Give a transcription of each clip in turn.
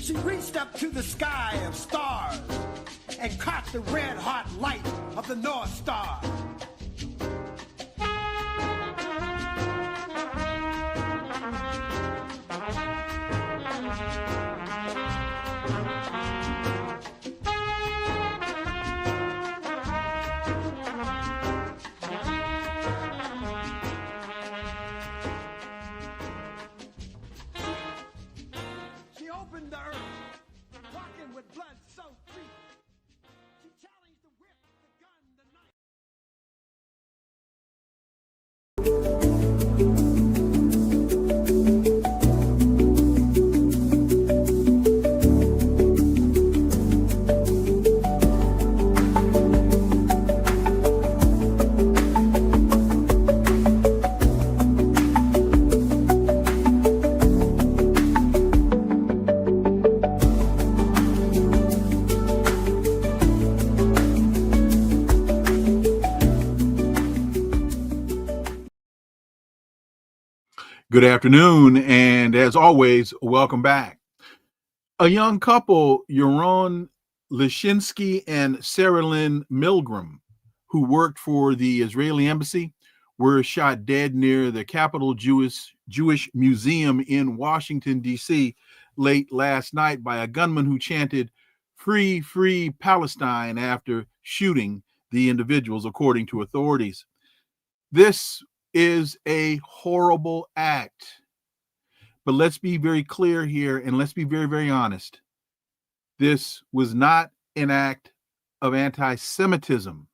She reached up to the sky of stars and caught the red-hot light of the North Star. The earth, rocking with blood-soaked feet. She challenged the whip, the gun, the knife. Good afternoon, and as always, welcome back. A young couple, Yaron Lishinsky and Sarah Lynn Milgram, who worked for the Israeli embassy, were shot dead near the Capitol Jewish Museum in Washington, D.C. late last night by a gunman who chanted, "Free, free Palestine," after shooting the individuals, according to authorities. This is a horrible act. But let's be very clear here, and let's be very, very honest. This was not an act of anti-Semitism.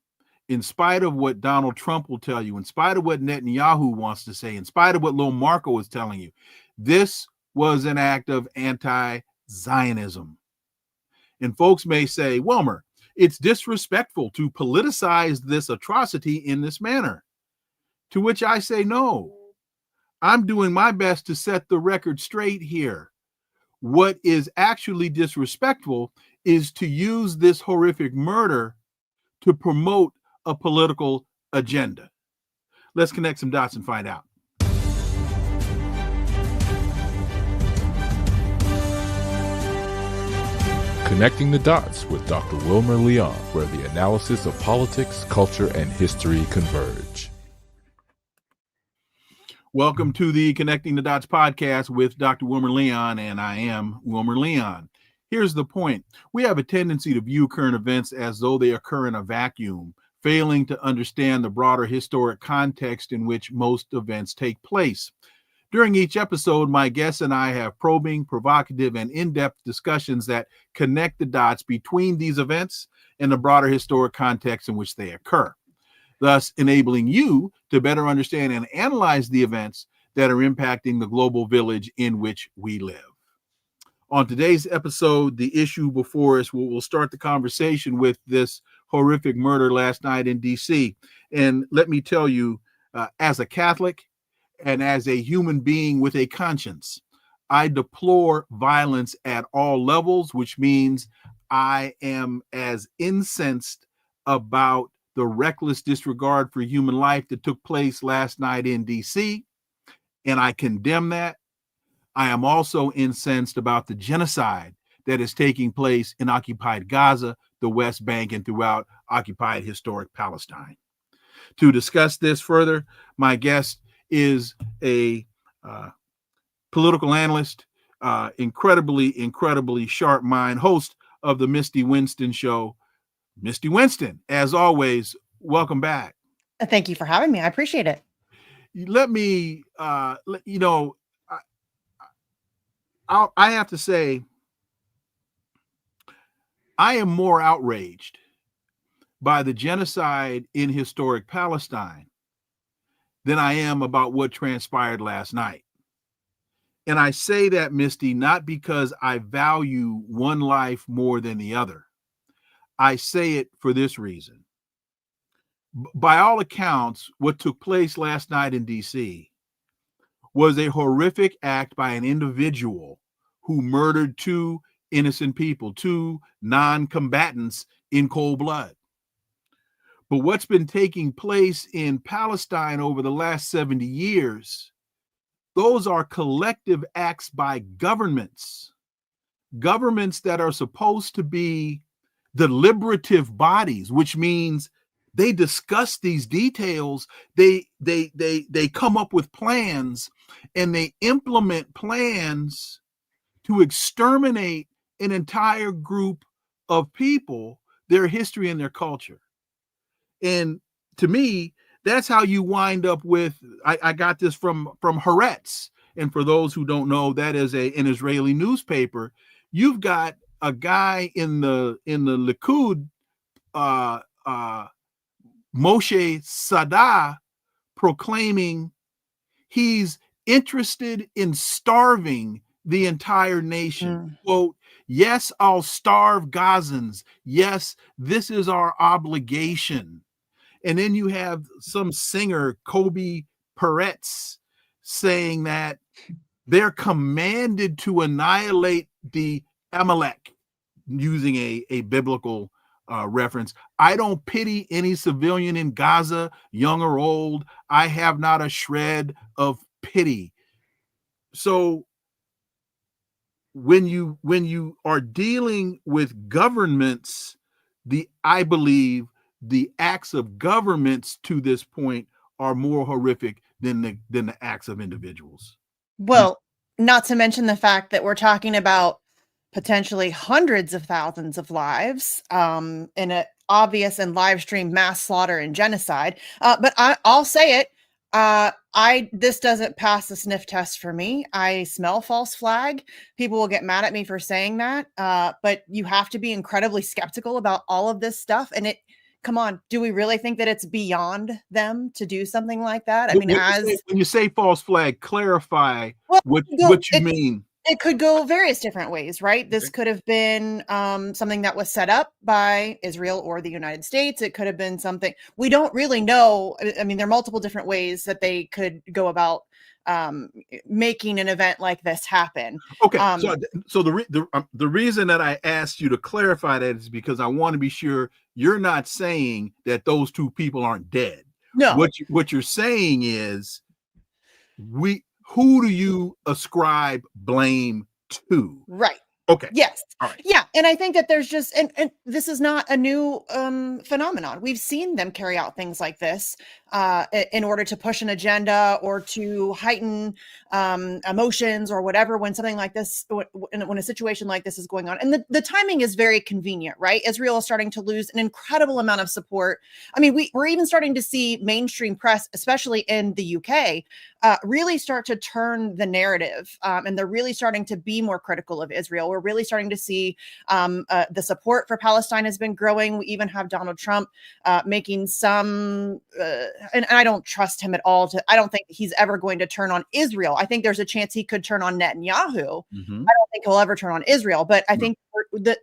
In spite of what Donald Trump will tell you, in spite of what Netanyahu wants to say, in spite of what Lil Marco is telling you, this was an act of anti-Zionism. And folks may say, Wilmer, it's disrespectful to politicize this atrocity in this manner. To which I say, no, I'm doing my best to set the record straight here. What is actually disrespectful is to use this horrific murder to promote a political agenda. Let's connect some dots and find out. Connecting the Dots with Dr. Wilmer Leon, where the analysis of politics, culture, and history converge. Welcome to the Connecting the Dots podcast with Dr. Wilmer Leon, and I am Wilmer Leon. Here's the point. We have a tendency to view current events as though they occur in a vacuum, failing to understand the broader historic context in which most events take place. During each episode, my guests and I have probing, provocative, and in-depth discussions that connect the dots between these events and the broader historic context in which they occur, thus enabling you to better understand and analyze the events that are impacting the global village in which we live. On today's episode, the issue before us, we'll start the conversation with this horrific murder last night in D.C. And let me tell you, as a Catholic and as a human being with a conscience, I deplore violence at all levels, which means I am as incensed about the reckless disregard for human life that took place last night in D.C., and I condemn that. I am also incensed about the genocide that is taking place in occupied Gaza, the West Bank, and throughout occupied historic Palestine. To discuss this further, my guest is a political analyst, incredibly sharp mind, host of the Misty Winston show. Misty Winston, as always, welcome back. Thank you for having me. I appreciate it. Let me, I have to say, I am more outraged by the genocide in historic Palestine than I am about what transpired last night. And I say that, Misty, not because I value one life more than the other. I say it for this reason. By all accounts, what took place last night in D.C. was a horrific act by an individual who murdered two innocent people, two non-combatants in cold blood. But what's been taking place in Palestine over the last 70 years, those are collective acts by governments governments that are supposed to be deliberative bodies, which means they discuss these details, they come up with plans, and they implement plans to exterminate an entire group of people, their history and their culture. And to me, that's how you wind up with, I got this from Haaretz. And for those who don't know, that is an Israeli newspaper. You've got a guy in the Likud, Moshe Sadah, proclaiming he's interested in starving the entire nation. Quote, yes, I'll starve Gazans. Yes, this is our obligation. And then you have some singer, Kobe Peretz, saying that they're commanded to annihilate the Amalek, using a biblical reference. I don't pity any civilian in Gaza, young or old. I have not a shred of pity. So when you are dealing with governments, I believe the acts of governments to this point are more horrific than the acts of individuals. Well, not to mention the fact that we're talking about potentially hundreds of thousands of lives in an obvious and live stream mass slaughter and genocide. But I'll say it. This doesn't pass the sniff test for me. I smell false flag. People will get mad at me for saying that. But you have to be incredibly skeptical about all of this stuff. And come on, do we really think that it's beyond them to do something like that? I mean, when you say false flag, clarify what you mean. It could go various different ways, right? This could have been something that was set up by Israel or the United States. It could have been something we don't really know. I mean, there are multiple different ways that they could go about making an event like this happen. Okay, so the reason that I asked you to clarify that is because I want to be sure you're not saying that those two people aren't dead. No, what you're saying is who do you ascribe blame to? Right. Okay. Yes. All right. Yeah. And I think that there's just, and this is not a new phenomenon. We've seen them carry out things like this in order to push an agenda or to heighten emotions or whatever when something like this, when a situation like this is going on. And the timing is very convenient, right? Israel is starting to lose an incredible amount of support. I mean, we're even starting to see mainstream press, especially in the UK, really start to turn the narrative. And they're really starting to be more critical of Israel. We're really starting to see the support for Palestine has been growing. We even have Donald Trump making some, and I don't trust him at all. I don't think he's ever going to turn on Israel. I think there's a chance he could turn on Netanyahu. Mm-hmm. I don't think he'll ever turn on Israel, but I think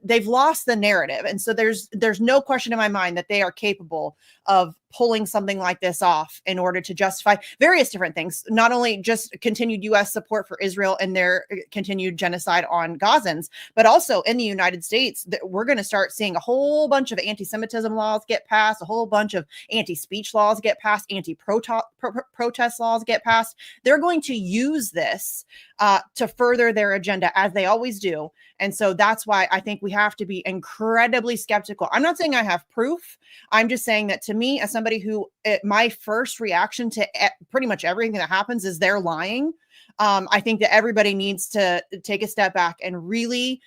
they've lost the narrative. And so there's no question in my mind that they are capable of pulling something like this off in order to justify various different things, not only just continued U.S. support for Israel and their continued genocide on Gazans, but also in the United States, that we're going to start seeing a whole bunch of anti-Semitism laws get passed, a whole bunch of anti-speech laws get passed, anti-protest laws get passed. They're going to use this to further their agenda, as they always do. And so that's why I think we have to be incredibly skeptical. I'm not saying I have proof. I'm just saying that to me, as somebody who my first reaction to pretty much everything that happens is they're lying. I think that everybody needs to take a step back and really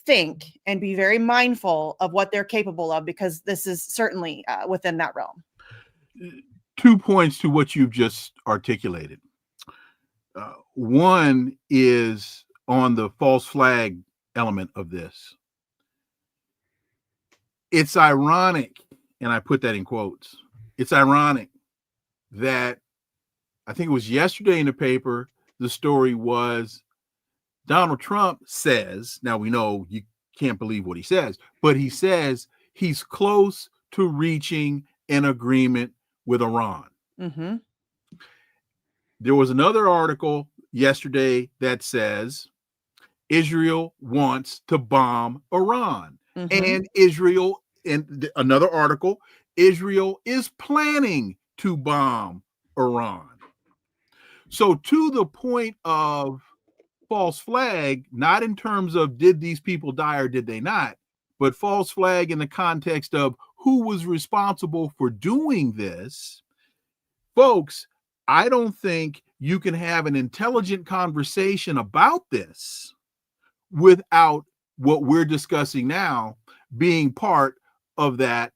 think and be very mindful of what they're capable of, because this is certainly within that realm. 2 points to what you've just articulated. One is on the false flag element of this. It's ironic, and I put that in quotes, it's ironic that I think it was yesterday in the paper, the story was Donald Trump says, now we know you can't believe what he says, but he says he's close to reaching an agreement with Iran. Mm-hmm. There was another article yesterday that says Israel wants to bomb Iran. Mm-hmm. And Israel, in another article, Israel is planning to bomb Iran. So to the point of false flag, not in terms of did these people die or did they not, but false flag in the context of who was responsible for doing this. Folks, I don't think you can have an intelligent conversation about this without what we're discussing now being part of that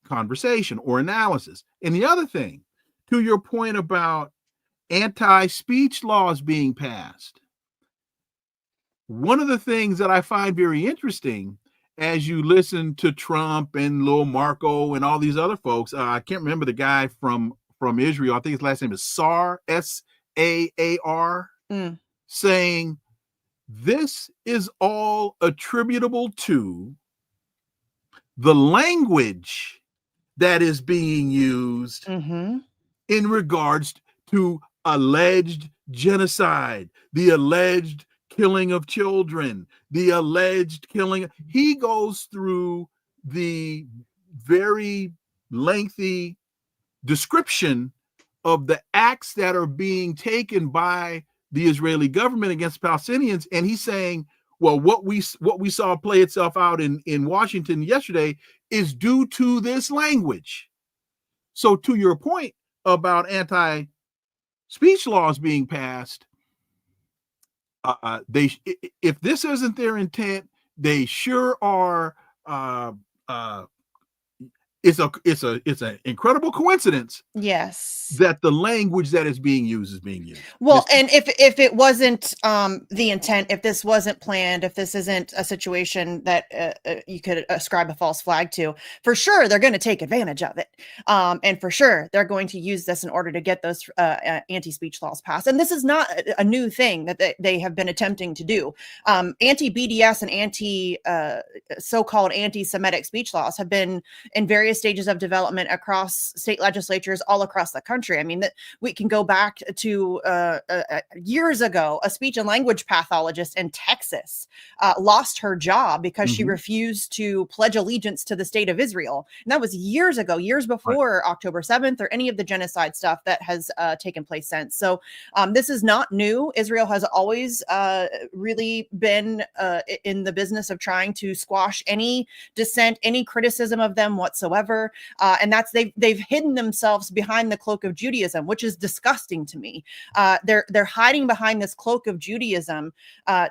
conversation or analysis. And the other thing, to your point about anti-speech laws being passed, one of the things that I find very interesting as you listen to Trump and Lil Marco and all these other folks, I can't remember the guy from Israel, I think his last name is Saar, S-A-A-R, saying this is all attributable to the language that is being used in regards to alleged genocide, the alleged killing of children, the alleged killing. He goes through the very lengthy description of the acts that are being taken by the Israeli government against Palestinians, and he's saying, well, what we saw play itself out in Washington yesterday is due to this language. So to your point about anti-speech laws being passed, if this isn't their intent, they sure are. It's an incredible coincidence. Yes. That the language that is being used is being used. Well, and if it wasn't the intent, if this wasn't planned, if this isn't a situation that you could ascribe a false flag to, for sure they're going to take advantage of it, and for sure they're going to use this in order to get those anti-speech laws passed. And this is not a new thing that they have been attempting to do. Anti-BDS and so-called anti-Semitic speech laws have been in various stages of development across state legislatures all across the country. I mean, that we can go back to years ago, a speech and language pathologist in Texas lost her job because she refused to pledge allegiance to the state of Israel. And that was years ago, years before October 7th or any of the genocide stuff that has taken place since. So this is not new. Israel has always really been in the business of trying to squash any dissent, any criticism of them whatsoever. And that's they've hidden themselves behind the cloak of Judaism, which is disgusting to me. They're hiding behind this cloak of Judaism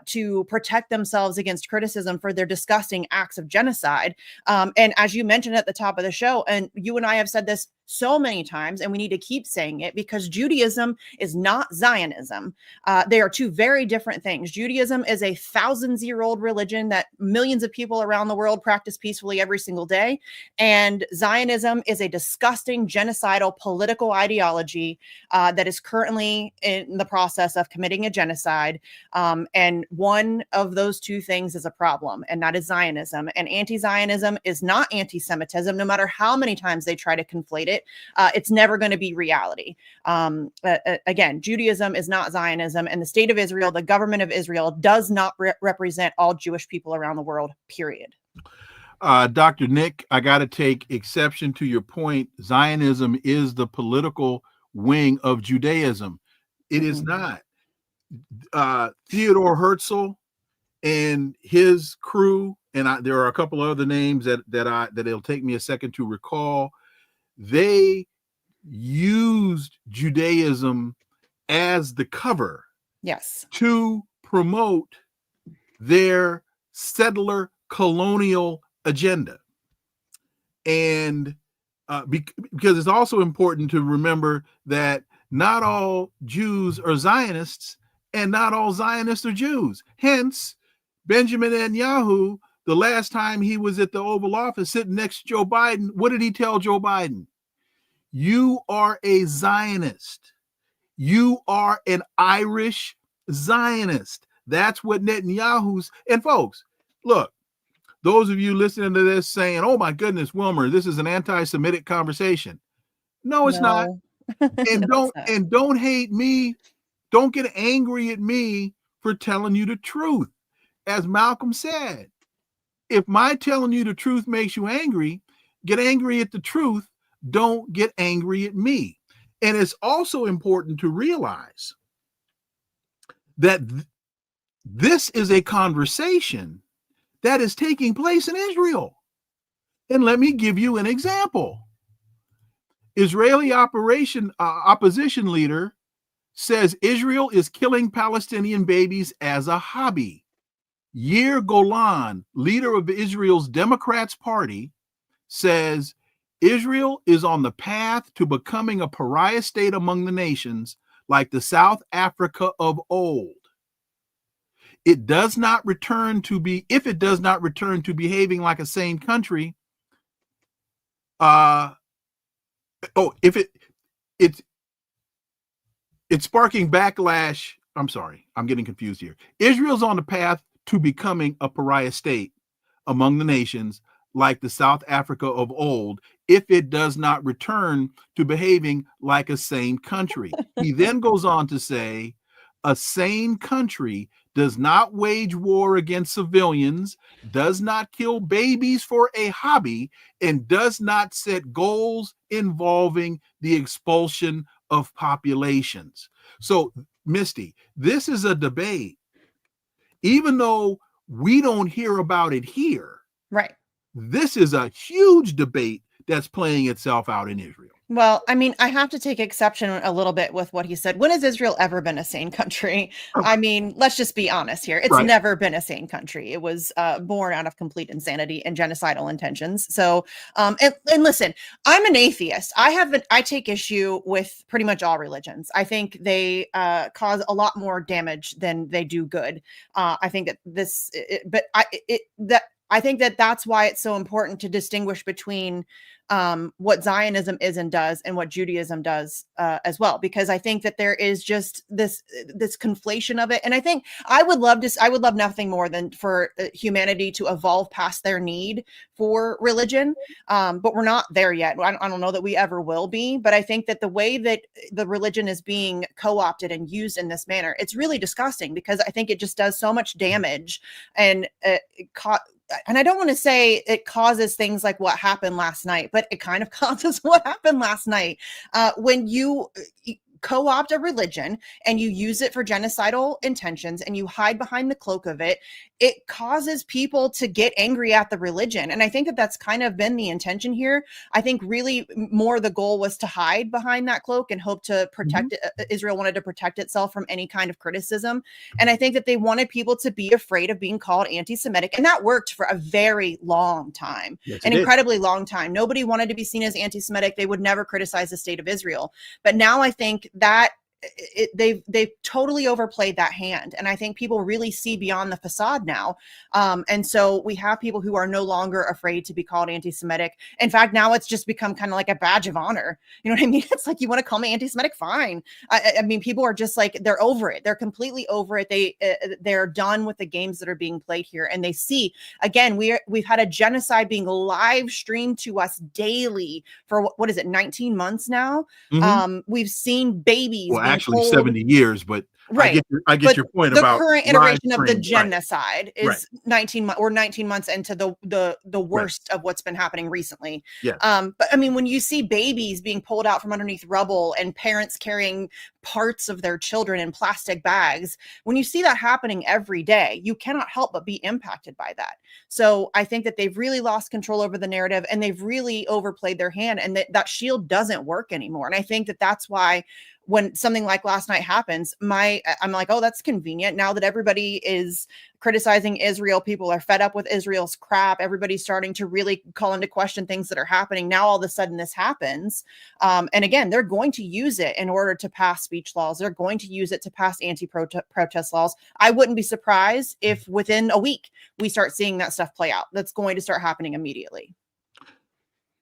to protect themselves against criticism for their disgusting acts of genocide. And as you mentioned at the top of the show, and you and I have said this so many times, and we need to keep saying it, because Judaism is not Zionism. They are two very different things. Judaism is a thousands-year-old religion that millions of people around the world practice peacefully every single day. And Zionism is a disgusting, genocidal political ideology that is currently in the process of committing a genocide. And one of those two things is a problem, and that is Zionism. And anti-Zionism is not anti-Semitism, no matter how many times they try to conflate it. It's never going to be reality. Again, Judaism is not Zionism, and the state of Israel, the government of Israel, does not represent all Jewish people around the world, period. Dr. Nick, I got to take exception to your point. Zionism is the political wing of Judaism. It is not. Theodore Herzl and his crew, and there are a couple other names that it'll take me a second to recall. They used Judaism as the cover, yes, to promote their settler colonial agenda. And because it's also important to remember that not all Jews are Zionists and not all Zionists are Jews. Hence, Benjamin Netanyahu, the last time he was at the Oval Office sitting next to Joe Biden, what did he tell Joe Biden? You are a Zionist. You are an Irish Zionist. That's what Netanyahu's. And folks, look, those of you listening to this saying, oh my goodness, Wilmer, this is an anti-Semitic conversation. No, it's not. And don't hate me. Don't get angry at me for telling you the truth. As Malcolm said, if my telling you the truth makes you angry, get angry at the truth. Don't get angry at me. And it's also important to realize that this is a conversation that is taking place in Israel. And let me give you an example. Israeli opposition leader says Israel is killing Palestinian babies as a hobby. Yair Golan, leader of Israel's Democrats Party, says Israel is on the path to becoming a pariah state among the nations like the South Africa of old. If it does not return to behaving like a sane country, it's sparking backlash. I'm sorry, I'm getting confused here. Israel's on the path to becoming a pariah state among the nations like the South Africa of old if it does not return to behaving like a sane country. He then goes on to say, a sane country does not wage war against civilians, does not kill babies for a hobby, and does not set goals involving the expulsion of populations. So, Misty, this is a debate. Even though we don't hear about it here, Right. This is a huge debate that's playing itself out in Israel. Well, I mean, I have to take exception a little bit with what he said. When has Israel ever been a sane country? I mean, let's just be honest here. It's never been a sane country. It was born out of complete insanity and genocidal intentions. So, and listen, I'm an atheist. I take issue with pretty much all religions. I think they cause a lot more damage than they do good. I think that I think that that's why it's so important to distinguish between what Zionism is and does and what Judaism does as well, because I think that there is just this conflation of it. And I think I would love nothing more than for humanity to evolve past their need for religion. But we're not there yet. I don't know that we ever will be, but I think that the way that the religion is being co-opted and used in this manner, it's really disgusting, because I think it just does so much damage. And I don't want to say it causes things like what happened last night, but it kind of causes what happened last night. When you co-opt a religion and you use it for genocidal intentions and you hide behind the cloak of it, it causes people to get angry at the religion. And I think that that's kind of been the intention here. I think really more the goal was to hide behind that cloak and hope to protect it. Israel wanted to protect itself from any kind of criticism. And I think that they wanted people to be afraid of being called anti-Semitic. And that worked for a very long time, an incredibly long time. Nobody wanted to be seen as anti-Semitic. They would never criticize the state of Israel. But now I think that they've totally overplayed that hand, and I think people really see beyond the facade now, and so we have people who are no longer afraid to be called anti-Semitic. In fact, now it's just become kind of like a badge of honor. You know what I mean? It's like, you want to call me anti-Semitic, fine. I mean, people are just like, they're over it. They're completely over it. They're done with the games that are being played here, and they see, again, we've had a genocide being live streamed to us daily for what is it, 19 months now. We've seen babies. Well, actually 70 years, but right. I get your point the about the current iteration of the genocide is 19 months into the worst of what's been happening recently. Yeah. But I mean, when you see babies being pulled out from underneath rubble and parents carrying parts of their children in plastic bags, when you see that happening every day, you cannot help but be impacted by that. So I think that they've really lost control over the narrative, and they've really overplayed their hand, and that shield doesn't work anymore. And I think that that's why when something like last night happens, I'm like, oh, that's convenient. Now that everybody is criticizing Israel, people are fed up with Israel's crap. Everybody's starting to really call into question things that are happening. Now, all of a sudden this happens. And again, they're going to use it in order to pass speech laws. They're going to use it to pass anti-protest laws. I wouldn't be surprised if within a week we start seeing that stuff play out. That's going to start happening immediately.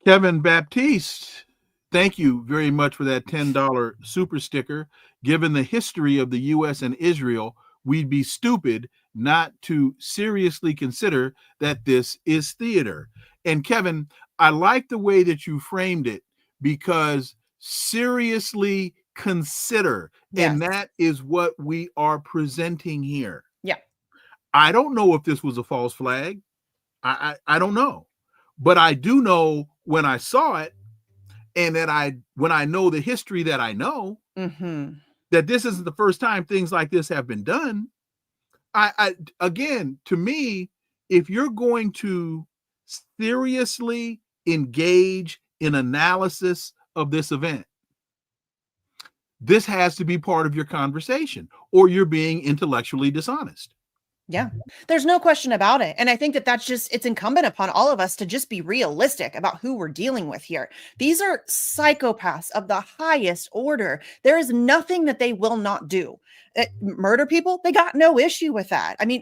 Kevin Baptiste, thank you very much for that $10 super sticker. Given the history of the U.S. and Israel, we'd be stupid not to seriously consider that this is theater. And Kevin, I like the way that you framed it, because seriously consider, and that is what we are presenting here. Yeah. I don't know if this was a false flag. I don't know, but I do know when I saw it, and that when I know the history that I know, that this isn't the first time things like this have been done. Again, to me, if you're going to seriously engage in analysis of this event, this has to be part of your conversation, or you're being intellectually dishonest. Yeah, there's no question about it. And I think that it's incumbent upon all of us to just be realistic about who we're dealing with here. These are psychopaths of the highest order. There is nothing that they will not do. Murder people, they got no issue with that. I mean,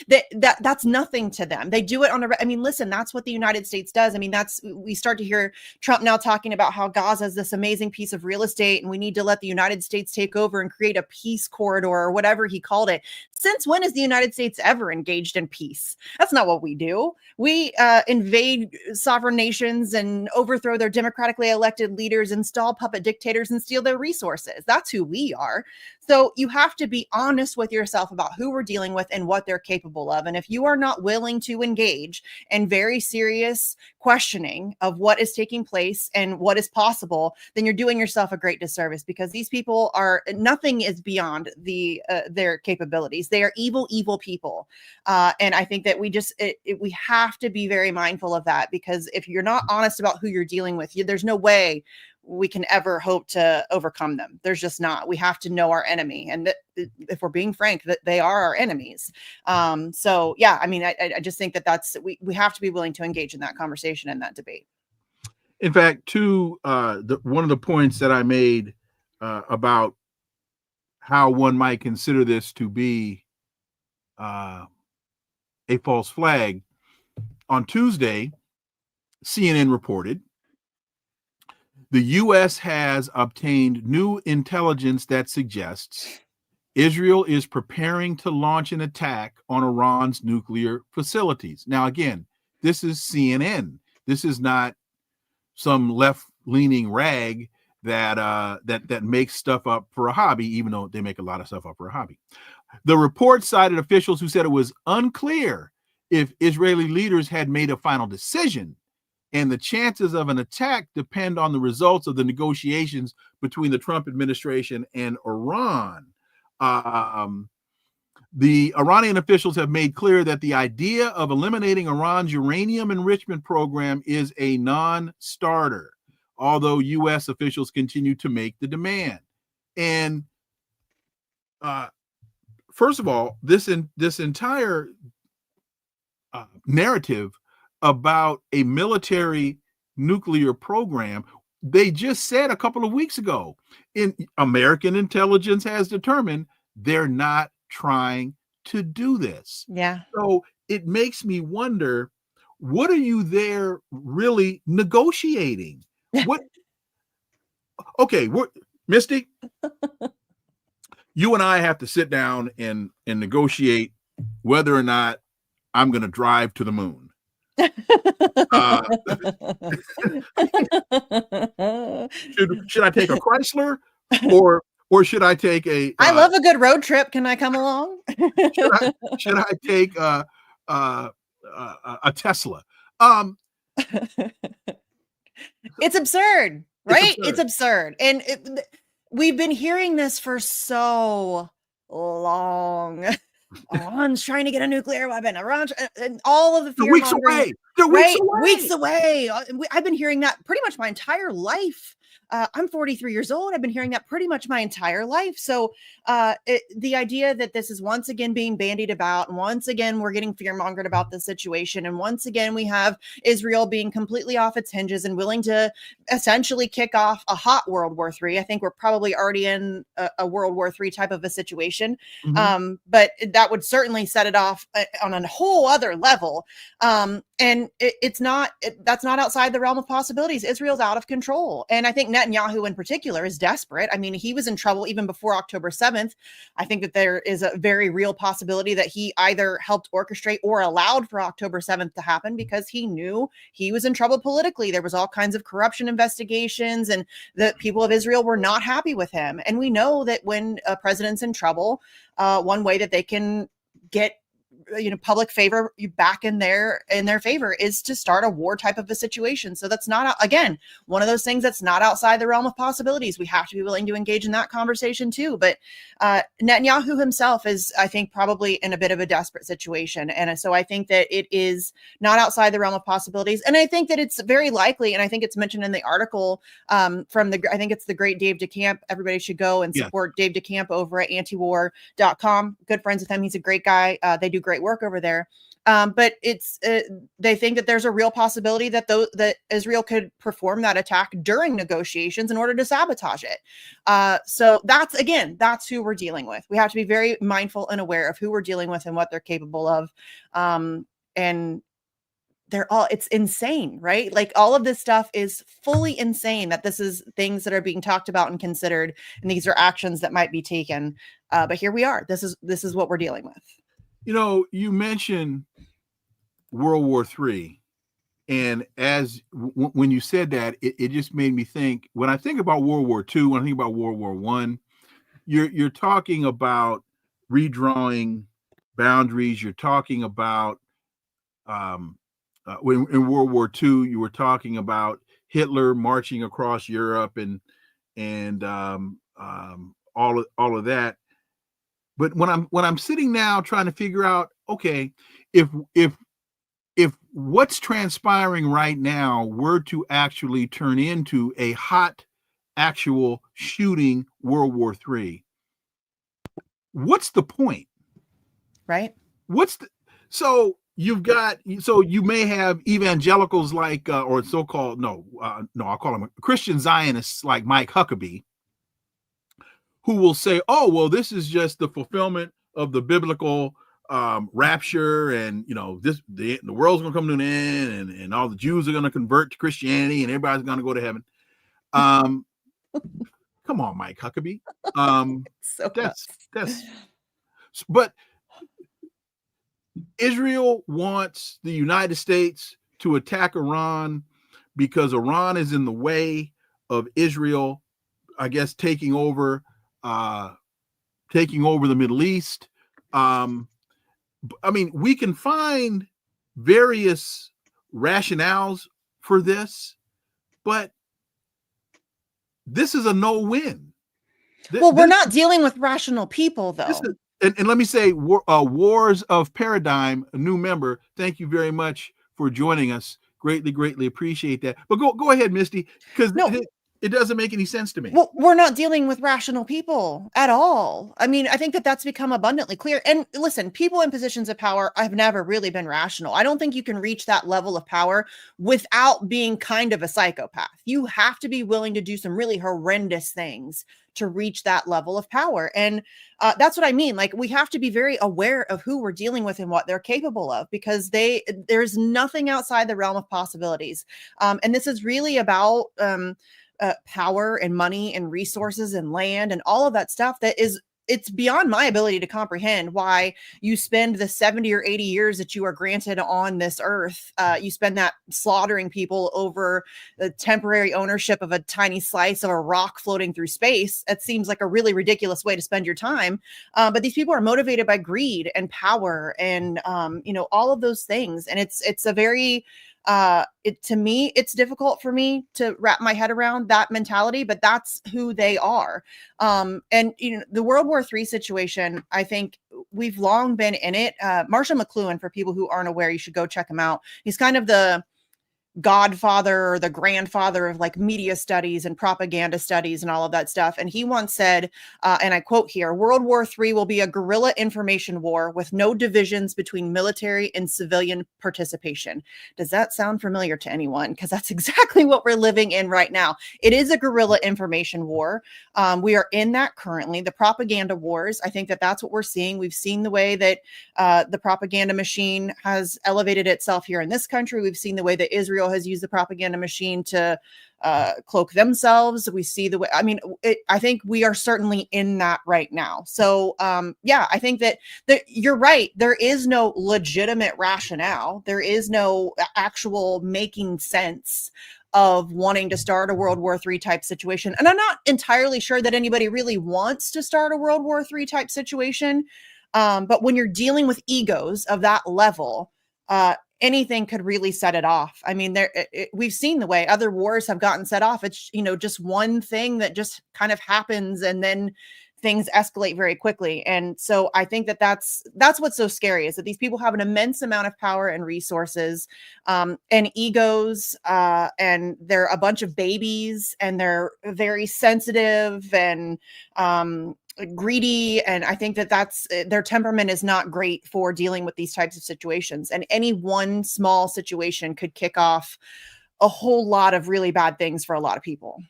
that's nothing to them. They do it listen, that's what the United States does. I mean, we start to hear Trump now talking about how Gaza is this amazing piece of real estate and we need to let the United States take over and create a peace corridor or whatever he called it. Since when has the United States ever engaged in peace? That's not what we do. We invade sovereign nations and overthrow their democratically elected leaders, install puppet dictators, and steal their resources. That's who we are. So you have to be honest with yourself about who we're dealing with and what they're capable of. And if you are not willing to engage in very serious questioning of what is taking place and what is possible, then you're doing yourself a great disservice, because these people nothing is beyond their capabilities. They are evil, evil people. And I think that we have to be very mindful of that, because if you're not honest about who you're dealing with, there's no way we can ever hope to overcome them. There's just not. We have to know our enemy. And if we're being frank, that they are our enemies. So yeah, I mean, I just think that we have to be willing to engage in that conversation and that debate. In fact, one of the points that I made about how one might consider this to be a false flag, on Tuesday, CNN reported the U.S. has obtained new intelligence that suggests Israel is preparing to launch an attack on Iran's nuclear facilities. Now, again, this is CNN. This is not some left-leaning rag that makes stuff up for a hobby, even though they make a lot of stuff up for a hobby. The report cited officials who said it was unclear if Israeli leaders had made a final decision, and the chances of an attack depend on the results of the negotiations between the Trump administration and Iran. The Iranian officials have made clear that the idea of eliminating Iran's uranium enrichment program is a non-starter, although U.S. officials continue to make the demand. And first of all, this entire narrative about a military nuclear program, they just said a couple of weeks ago, American intelligence has determined they're not trying to do this. Yeah. So it makes me wonder, what are you there really negotiating? Misty, you and I have to sit down and negotiate whether or not I'm going to drive to the moon. Should I take a Chrysler or should I take a? I love a good road trip. Can I come along? should I take a Tesla? It's absurd, right? It's absurd, and we've been hearing this for so long. Iran's trying to get a nuclear weapon. Iran, and all of the fear weeks away. They're weeks away. I've been hearing that pretty much my entire life. I'm 43 years old. I've been hearing that pretty much my entire life. So the idea that this is once again being bandied about, and once again we're getting fear-mongered about the situation, and once again we have Israel being completely off its hinges and willing to essentially kick off a hot World War III. I think we're probably already in a World War III type of a situation, but that would certainly set it off on a whole other level. And that's not outside the realm of possibilities. Israel's out of control. And I think Netanyahu in particular is desperate. I mean, he was in trouble even before October 7th. I think that there is a very real possibility that he either helped orchestrate or allowed for October 7th to happen, because he knew he was in trouble politically. There was all kinds of corruption investigations, and the people of Israel were not happy with him. And we know that when a president's in trouble, one way that they can get public favor back in their favor is to start a war type of a situation. So that's not, again, one of those things that's not outside the realm of possibilities. We have to be willing to engage in that conversation too. But Netanyahu himself is, I think, probably in a bit of a desperate situation. And so I think that it is not outside the realm of possibilities. And I think that it's very likely, and I think it's mentioned in the article I think it's the great Dave DeCamp. Everybody should go and support Dave DeCamp over at antiwar.com. Good friends with him. He's a great guy. They do great work over there. But it's they think that there's a real possibility that that Israel could perform that attack during negotiations in order to sabotage it. So that's who we're dealing with. We have to be very mindful and aware of who we're dealing with and what they're capable of. And it's insane, right? Like all of this stuff is fully insane, that this is things that are being talked about and considered, and these are actions that might be taken. But here we are. This is what we're dealing with. You mentioned World War III, and when you said that, it just made me think. When I think about World War II, when I think about World War I, you're talking about redrawing boundaries. You're talking about in World War II, you were talking about Hitler marching across Europe and all of that. But when I'm sitting now trying to figure out, okay, if what's transpiring right now were to actually turn into a hot, actual shooting World War III, what's the point? Right. You may have evangelicals like, or so-called, I'll call them Christian Zionists like Mike Huckabee, who will say, oh, well, this is just the fulfillment of the biblical rapture, and the world's going to come to an end, and all the Jews are going to convert to Christianity, and everybody's going to go to heaven. Come on, Mike Huckabee. But Israel wants the United States to attack Iran because Iran is in the way of Israel, I guess, taking over the Middle East. We can find various rationales for this, but this is a no-win. We're not dealing with rational people, though. And let me say, Wars of Paradigm, a new member, thank you very much for joining us. Greatly appreciate that. But go ahead, Misty, because it doesn't make any sense to me. Well, we're not dealing with rational people at all. I mean, I think that that's become abundantly clear. And listen, people in positions of power have never really been rational. I don't think you can reach that level of power without being kind of a psychopath. You have to be willing to do some really horrendous things to reach that level of power. And that's what I mean. Like, we have to be very aware of who we're dealing with and what they're capable of, because there's nothing outside the realm of possibilities. And this is really about power and money and resources and land and all of that stuff it's beyond my ability to comprehend why you spend the 70 or 80 years that you are granted on this earth. You spend that slaughtering people over the temporary ownership of a tiny slice of a rock floating through space. It seems like a really ridiculous way to spend your time. But these people are motivated by greed and power and, all of those things. And it's a very, to me, it's difficult for me to wrap my head around that mentality, but that's who they are. And the World War III situation, I think we've long been in it. Marshall McLuhan, for people who aren't aware, you should go check him out. He's kind of the godfather or the grandfather of like media studies and propaganda studies and all of that stuff. And he once said, and I quote here, World War III will be a guerrilla information war with no divisions between military and civilian participation. Does that sound familiar to anyone? Because that's exactly what we're living in right now. It is a guerrilla information war. We are in that currently. The propaganda wars, I think that's what we're seeing. We've seen the way that the propaganda machine has elevated itself here in this country. We've seen the way that Israel has used the propaganda machine to cloak themselves. We see the way, I think we are certainly in that right now. So I think that you're right. There is no legitimate rationale. There is no actual making sense of wanting to start a World War III type situation. And I'm not entirely sure that anybody really wants to start a World War III type situation. But when you're dealing with egos of that level, anything could really set it off. I mean, we've seen the way other wars have gotten set off. It's, just one thing that just kind of happens, and then things escalate very quickly. And so I think that that's what's so scary, is that these people have an immense amount of power and resources, and egos, and they're a bunch of babies, and they're very sensitive and greedy. And I think that that's their temperament is not great for dealing with these types of situations. And any one small situation could kick off a whole lot of really bad things for a lot of people.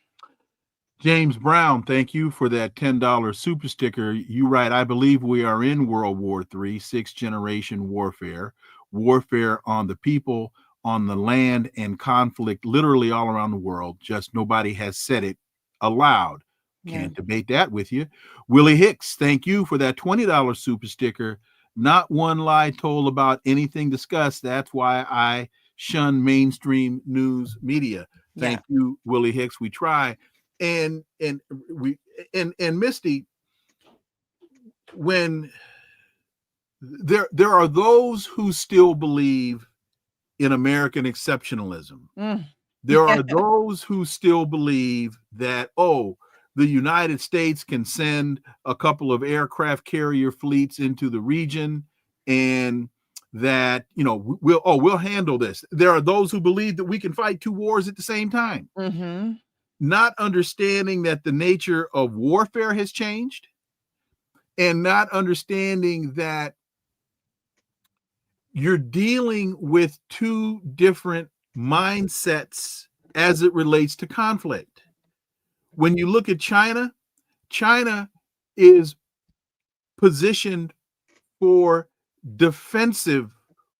James Brown, thank you for that $10 super sticker. You write, I believe we are in World War III, sixth generation warfare on the people, on the land, and conflict literally all around the world. Just nobody has said it aloud. Can't debate that with you. Willie Hicks, thank you for that $20 super sticker. Not one lie told about anything discussed. That's why I shun mainstream news media. Thank you, Willie Hicks. We try. And Misty, when there are those who still believe in American exceptionalism. There are those who still believe that, the United States can send a couple of aircraft carrier fleets into the region, and that, we'll handle this. There are those who believe that we can fight two wars at the same time. Mm-hmm. Not understanding that the nature of warfare has changed, and not understanding that you're dealing with two different mindsets as it relates to conflict. When you look at China, China is positioned for defensive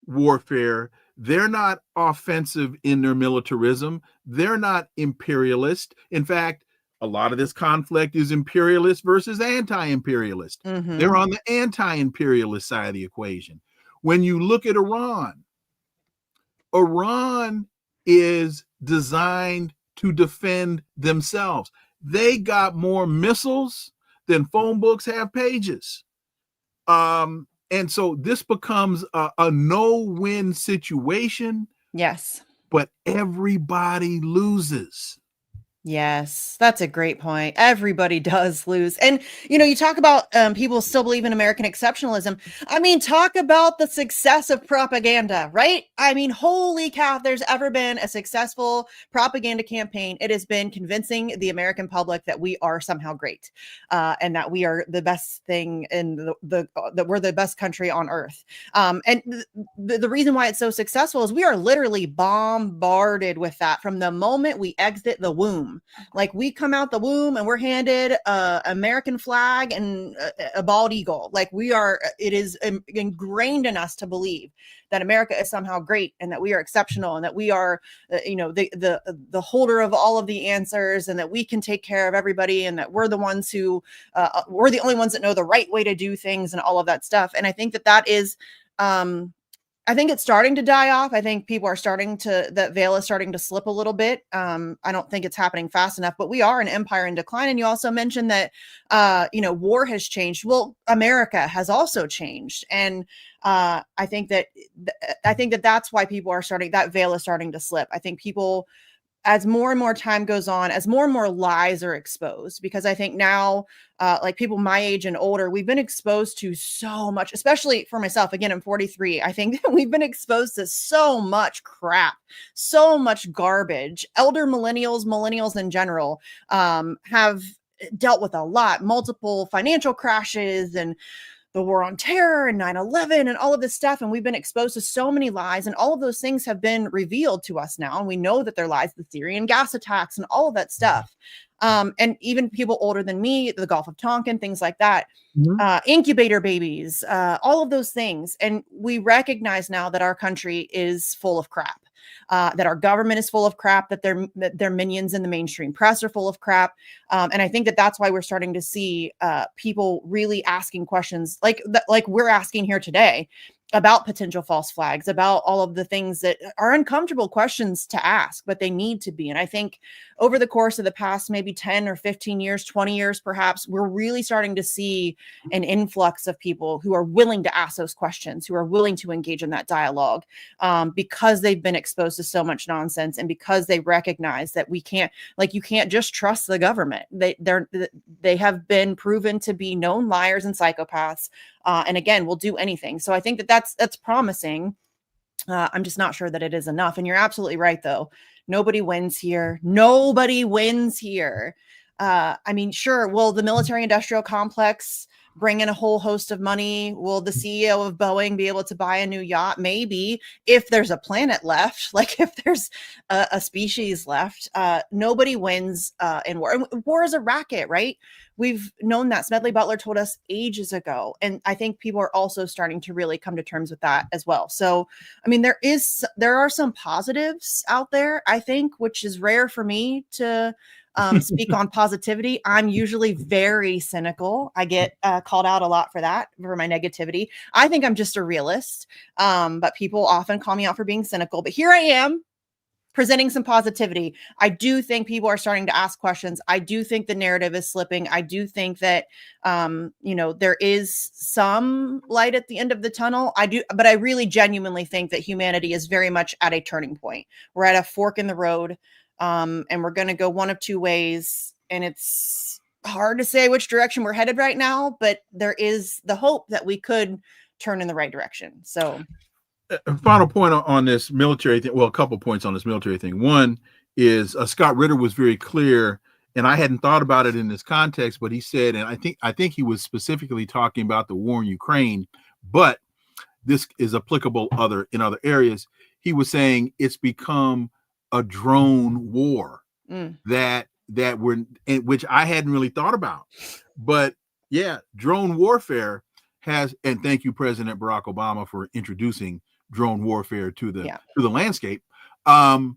warfare. They're not offensive in their militarism. They're not imperialist. In fact, a lot of this conflict is imperialist versus anti-imperialist. Mm-hmm. They're on the anti-imperialist side of the equation. When you look at Iran, Iran is designed to defend themselves. They got more missiles than phone books have pages. And so this becomes a no-win situation. Yes. But everybody loses. Yes, that's a great point. Everybody does lose. And, you talk about people still believe in American exceptionalism. I mean, talk about the success of propaganda, right? I mean, holy cow, if there's ever been a successful propaganda campaign, it has been convincing the American public that we are somehow great, and that we are the best thing in that we're the best country on earth. And the reason why it's so successful is we are literally bombarded with that from the moment we exit the womb. Like, we come out the womb and we're handed a American flag and a bald eagle. Like, it is ingrained in us to believe that America is somehow great, and that we are exceptional, and that we are, the holder of all of the answers, and that we can take care of everybody, and that we're the ones who, we're the only ones that know the right way to do things, and all of that stuff. And I think that is, I think it's starting to die off. I think people are that veil is starting to slip a little bit. I don't think it's happening fast enough, but we are an empire in decline. And you also mentioned that, war has changed. Well, America has also changed. And I think that that's why people are that veil is starting to slip. I think people, as more and more time goes on, as more and more lies are exposed, because I think now, like people my age and older, we've been exposed to so much, especially for myself. Again, I'm 43. I think that we've been exposed to so much crap, so much garbage. Elder millennials in general, have dealt with a lot, multiple financial crashes, and the war on terror, and 9/11, and all of this stuff. And we've been exposed to so many lies, and all of those things have been revealed to us now. And we know that they're lies, the Syrian gas attacks and all of that stuff. And even people older than me, the Gulf of Tonkin, things like that, incubator babies, all of those things. And we recognize now that our country is full of crap. That our government is full of crap, that their minions in the mainstream press are full of crap. And I think that that's why we're starting to see people really asking questions like we're asking here today. about potential false flags, about all of the things that are uncomfortable questions to ask, but they need to be. And I think over the course of the past maybe 10 or 15 years, 20 years, perhaps, we're really starting to see an influx of people who are willing to ask those questions, who are willing to engage in that dialogue, because they've been exposed to so much nonsense, and because they recognize that we can't, like, you can't just trust the government. They have been proven to be known liars and psychopaths. And again, will do anything. So I think that that's promising. I'm just not sure that it is enough. And you're absolutely right, though. Nobody wins here. Nobody wins here. I mean, sure, will the military-industrial complex bring in a whole host of money? Will the CEO of Boeing be able to buy a new yacht? Maybe, if there's a planet left, like if there's a species left. Nobody wins in war. And war is a racket, right? We've known that. Smedley Butler told us ages ago. And I think people are also starting to really come to terms with that as well. So, I mean, there are some positives out there, I think, which is rare for me to speak on positivity. I'm usually very cynical. I get called out a lot for that, for my negativity. I think I'm just a realist, but people often call me out for being cynical. But here I am, presenting some positivity. I do think people are starting to ask questions. I do think the narrative is slipping. I do think that, there is some light at the end of the tunnel. But I really genuinely think that humanity is very much at a turning point. We're at a fork in the road. And we're going to go one of two ways, and it's hard to say which direction we're headed right now, but there is the hope that we could turn in the right direction. So, final point on this military thing. Well, a couple points on this military thing. One is Scott Ritter was very clear, and I hadn't thought about it in this context, but he said, and I think he was specifically talking about the war in Ukraine, but this is applicable in other areas. He was saying it's become a drone war that which I hadn't really thought about, but yeah, drone warfare has, and thank you, President Barack Obama, for introducing drone warfare to the landscape. That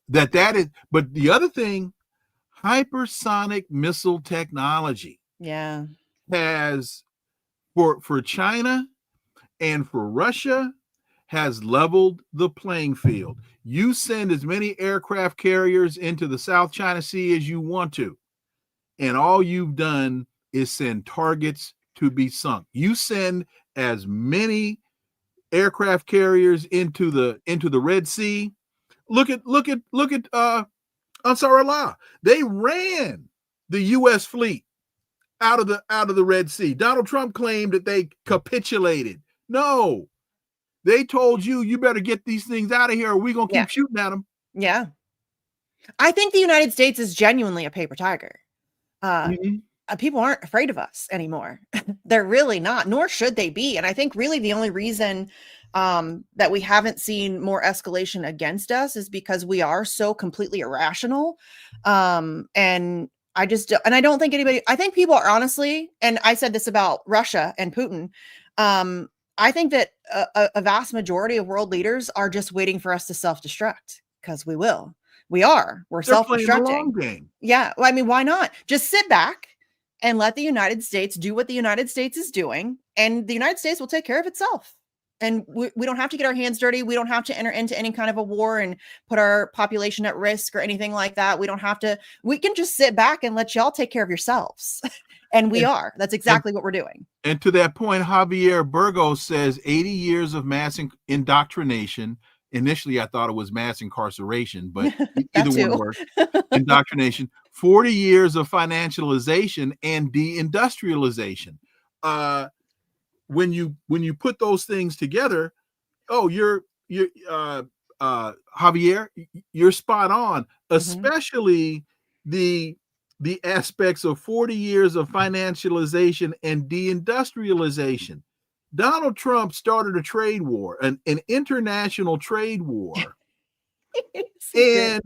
is, but the other thing, hypersonic missile technology, has for China and for Russia, has leveled the playing field. You send as many aircraft carriers into the South China Sea as you want to, and all you've done is send targets to be sunk. You send as many aircraft carriers into the Red Sea. Look at Ansar Allah. They ran the U.S. fleet out of the Red Sea. Donald Trump claimed that they capitulated. No. They told you better get these things out of here, or we're going to keep shooting at them. Yeah. I think the United States is genuinely a paper tiger. People aren't afraid of us anymore. They're really not, nor should they be. And I think really the only reason that we haven't seen more escalation against us is because we are so completely irrational. And I don't think I think people are honestly, and I said this about Russia and Putin, I think that a vast majority of world leaders are just waiting for us to self-destruct, because we will. We're self-destructing. Yeah. Well, I mean, why not? Just sit back and let the United States do what the United States is doing, and the United States will take care of itself. And we don't have to get our hands dirty. We don't have to enter into any kind of a war and put our population at risk or anything like that. We can just sit back and let y'all take care of yourselves. And that's exactly what we're doing. And to that point, Javier Burgos says 80 years of mass indoctrination. Initially, I thought it was mass incarceration, but either one works. Indoctrination, 40 years of financialization and deindustrialization. When you put those things together, Javier, you're spot on, especially the aspects of 40 years of financialization and deindustrialization. Donald Trump started a trade war, an international trade war. And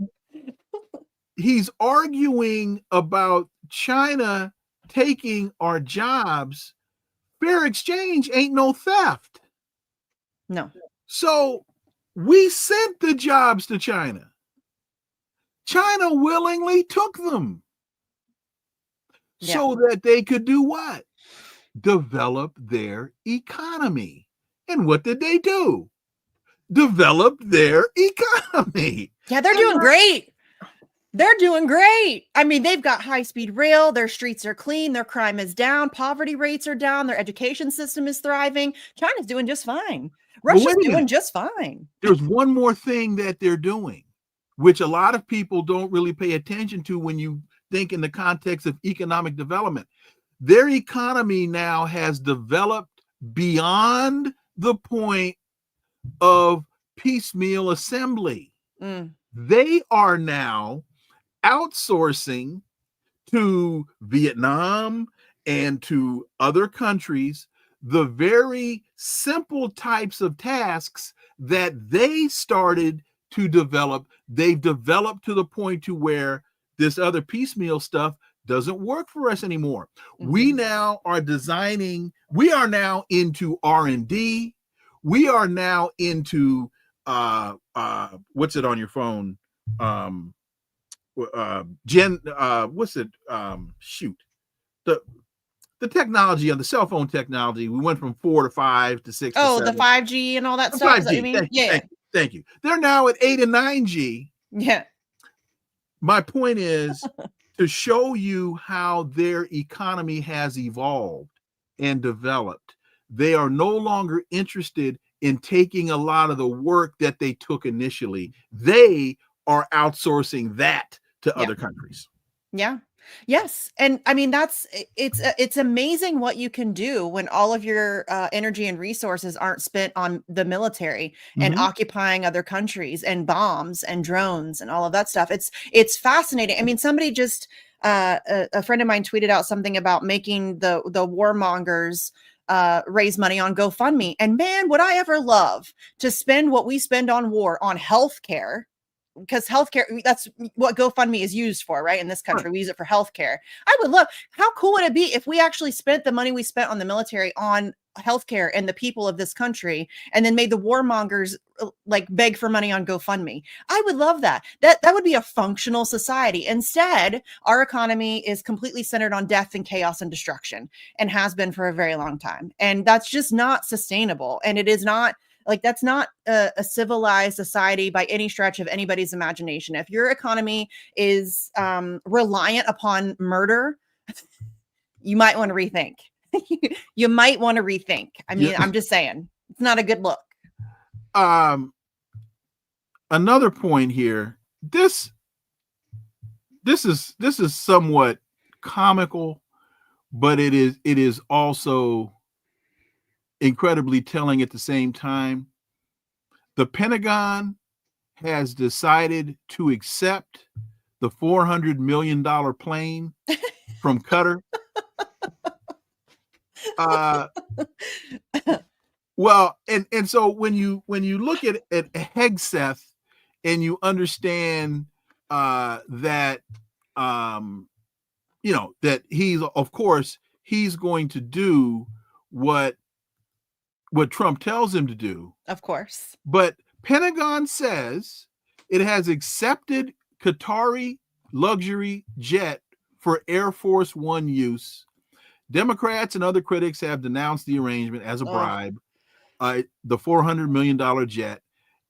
he's arguing about China taking our jobs. Fair exchange ain't no theft. No. So we sent the jobs to China. China willingly took them so that they could do what? develop their economy. And what did they do? Develop their economy. Yeah, they're doing great. They're doing great. I mean, they've got high-speed rail. Their streets are clean. Their crime is down. Poverty rates are down. Their education system is thriving. China's doing just fine. Russia's doing just fine. There's one more thing that they're doing, which a lot of people don't really pay attention to when you think in the context of economic development. Their economy now has developed beyond the point of piecemeal assembly. They are now outsourcing to Vietnam and to other countries the very simple types of tasks that they started to develop. They've developed to the point to where this other piecemeal stuff doesn't work for us anymore. We now are designing, we are now into R&D. We are now into what's it on your phone? The technology on the cell phone technology. We went from 4 to 5 to 6 to 7. The 5G and all that stuff. 5G. Is that what you mean? Thank you. They're now at 8 and 9G. Yeah. My point is to show you how their economy has evolved and developed. They are no longer interested in taking a lot of the work that they took initially. They are outsourcing that to other countries. Yeah. Yes. And I mean, it's amazing what you can do when all of your energy and resources aren't spent on the military and occupying other countries and bombs and drones and all of that stuff. It's fascinating. I mean, somebody just, a friend of mine tweeted out something about making the warmongers raise money on GoFundMe. And man, would I ever love to spend what we spend on war on healthcare, because healthcare, that's what GoFundMe is used for, right? In this country, we use it for healthcare. I would love, how cool would it be if we actually spent the money we spent on the military on healthcare and the people of this country, and then made the warmongers like beg for money on GoFundMe? I would love that. That would be a functional society. Instead, our economy is completely centered on death and chaos and destruction, and has been for a very long time. And that's just not sustainable. And it is not, like, that's not a civilized society by any stretch of anybody's imagination. If your economy is reliant upon murder, you might want to rethink. You might want to rethink. I mean, I'm just saying, it's not a good look. Another point here. This is somewhat comical, but it is also incredibly telling at the same time. The Pentagon has decided to accept the $400 million plane from Qatar. Well, and so when you look at Hegseth and you understand that that he's going to do what Trump tells him to do. Of course. But Pentagon says it has accepted Qatari luxury jet for Air Force One use. Democrats and other critics have denounced the arrangement as a bribe, the $400 million jet.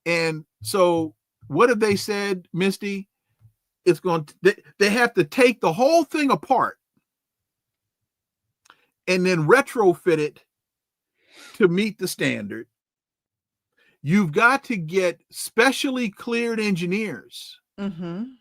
And so what have they said, Misty? It's going to, they have to take the whole thing apart and then retrofit it to meet the standard. You've got to get specially cleared engineers. And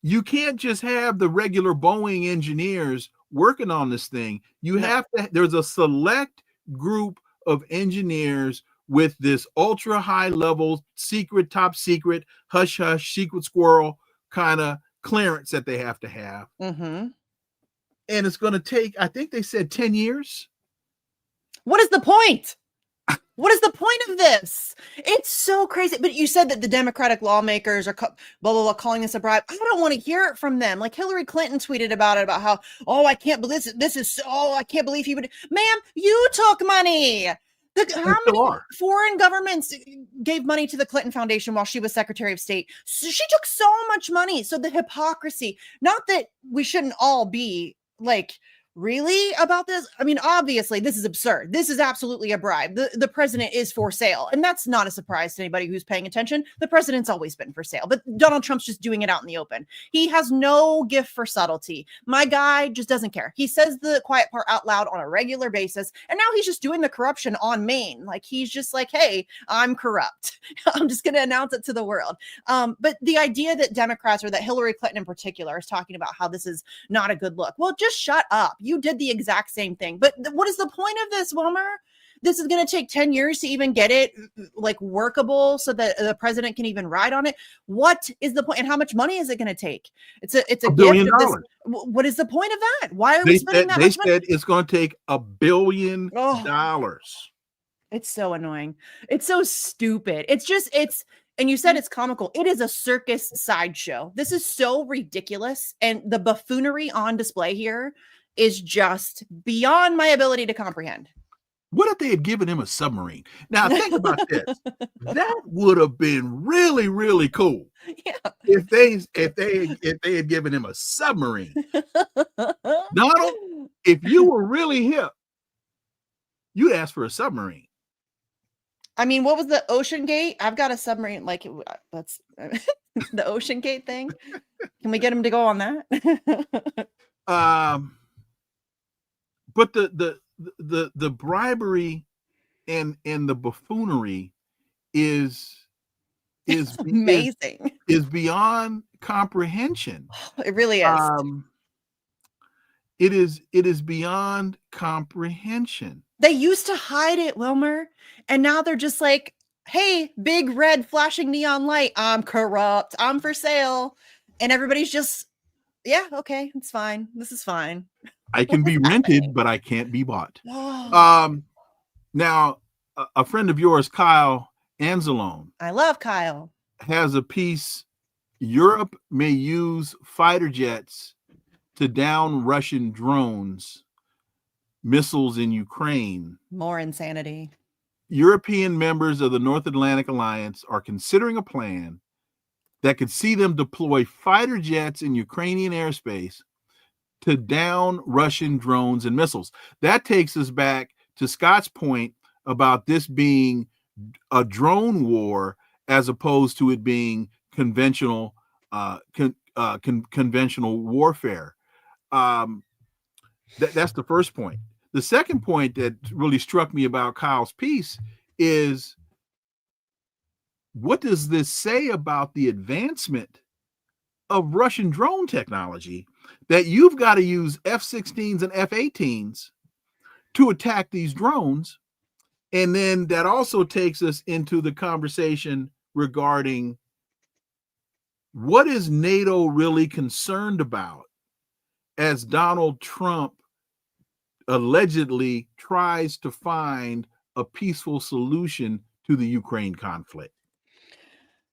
you can't just have the regular Boeing engineers working on this thing. You have to, there's a select group of engineers with this ultra high level, secret, top secret, hush hush, secret squirrel kind of clearance that they have to have. And it's going to take, I think they said 10 years. What is the point? What is the point of this? It's so crazy. But you said that the Democratic lawmakers are blah, blah, blah, calling this a bribe. I don't want to hear it from them. Like Hillary Clinton tweeted about it, about how, I can't believe this is, I can't believe he would. Ma'am, you took money. How many foreign governments gave money to the Clinton Foundation while she was Secretary of State? So she took so much money. So the hypocrisy, not that we shouldn't all be like really about this? I mean, obviously, this is absurd. This is absolutely a bribe. The president is for sale. And that's not a surprise to anybody who's paying attention. The president's always been for sale. But Donald Trump's just doing it out in the open. He has no gift for subtlety. My guy just doesn't care. He says the quiet part out loud on a regular basis. And now he's just doing the corruption on Maine. Like, he's just like, hey, I'm corrupt. I'm just going to announce it to the world. But the idea that Democrats, or that Hillary Clinton in particular, is talking about how this is not a good look. Well, just shut up. You did the exact same thing. But what is the point of this, Wilmer? This is going to take 10 years to even get it like workable so that the president can even ride on it. What is the point? And how much money is it going to take? It's a $1 billion. gift of this. What is the point of that? Why are we spending that much money? They said it's going to take $1 billion. It's so annoying. It's so stupid. And you said it's comical. It is a circus sideshow. This is so ridiculous. And the buffoonery on display here is just beyond my ability to comprehend. What if they had given him a submarine? Now think about this. That would have been really, really cool. Yeah. If they had given him a submarine. Donald, if you were really hip, you'd ask for a submarine. I mean, what was the Ocean Gate? I've got a submarine. Like, that's the Ocean Gate thing. Can we get him to go on that? But the bribery and the buffoonery is amazing. Is beyond comprehension. It really is. It is beyond comprehension. They used to hide it, Wilmer, and now they're just like, hey, big red flashing neon light, I'm corrupt, I'm for sale. And everybody's just, yeah, okay, it's fine. This is fine. I can be rented, but I can't be bought. Now, a friend of yours, Kyle Anzalone. I love Kyle. Has a piece, Europe may use fighter jets to down Russian drones, missiles in Ukraine. More insanity. European members of the North Atlantic Alliance are considering a plan that could see them deploy fighter jets in Ukrainian airspace to down Russian drones and missiles. That takes us back to Scott's point about this being a drone war as opposed to it being conventional conventional warfare. That's the first point. The second point that really struck me about Kyle's piece is, what does this say about the advancement of Russian drone technology, that you've got to use F-16s and F-18s to attack these drones? And then that also takes us into the conversation regarding, what is NATO really concerned about as Donald Trump allegedly tries to find a peaceful solution to the Ukraine conflict?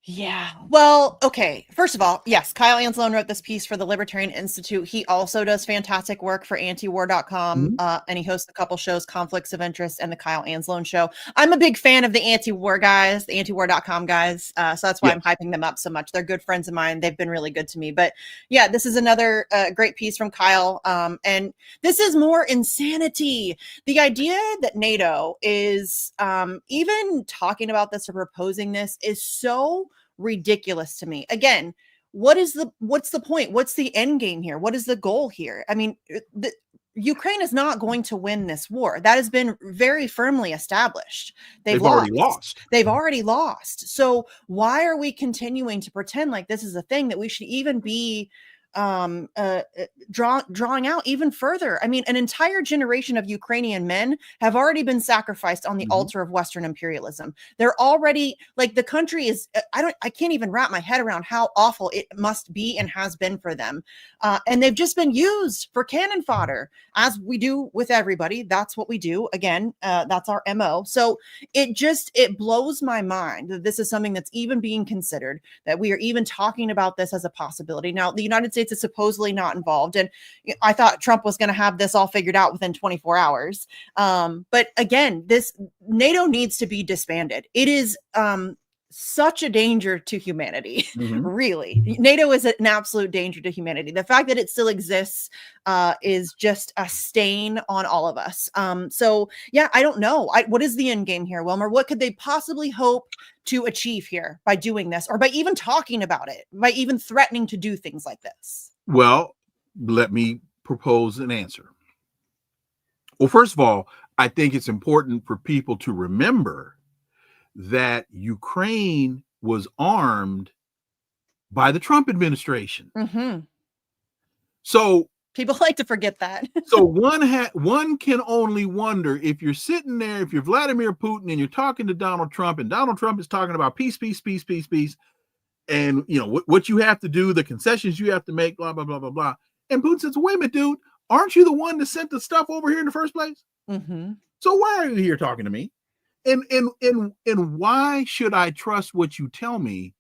Yeah. Well, okay. First of all, yes, Kyle Anzalone wrote this piece for the Libertarian Institute. He also does fantastic work for antiwar.com, and he hosts a couple shows, Conflicts of Interest and the Kyle Anzalone Show. I'm a big fan of the anti-war guys, the antiwar.com guys. So that's why I'm hyping them up so much. They're good friends of mine. They've been really good to me. But yeah, this is another great piece from Kyle. And this is more insanity. The idea that NATO is even talking about this or proposing this is so ridiculous to me. Again, what's the point? What's the end game here? What is the goal here? I mean, Ukraine is not going to win this war. That has been very firmly established. They've already lost. So why are we continuing to pretend like this is a thing that we should even be drawing out even further? I mean, an entire generation of Ukrainian men have already been sacrificed on the altar of Western imperialism. They're already, like, the country is, I can't even wrap my head around how awful it must be and has been for them. And they've just been used for cannon fodder, as we do with everybody. That's what we do. Again, that's our MO. So it blows my mind that this is something that's even being considered, that we are even talking about this as a possibility. Now, the United States is supposedly not involved, and I thought Trump was going to have this all figured out within 24 hours. But again, this NATO needs to be disbanded. It is such a danger to humanity. Mhm. Really, NATO is an absolute danger to humanity. The fact that it still exists is just a stain on all of us. So yeah, I don't know. What is the end game here, Wilmer? What could they possibly hope to achieve here by doing this, or by even talking about it, by even threatening to do things like this? Well, let me propose an answer. Well, first of all, I think it's important for people to remember that Ukraine was armed by the Trump administration. Mm-hmm. So people like to forget that. So one can only wonder, if you're sitting there, if you're Vladimir Putin and you're talking to Donald Trump, and Donald Trump is talking about peace, and what you have to do, the concessions you have to make, blah blah blah blah blah. And Putin says, "Wait a minute, dude, aren't you the one that sent the stuff over here in the first place? Mm-hmm. So why are you here talking to me? And why should I trust what you tell me,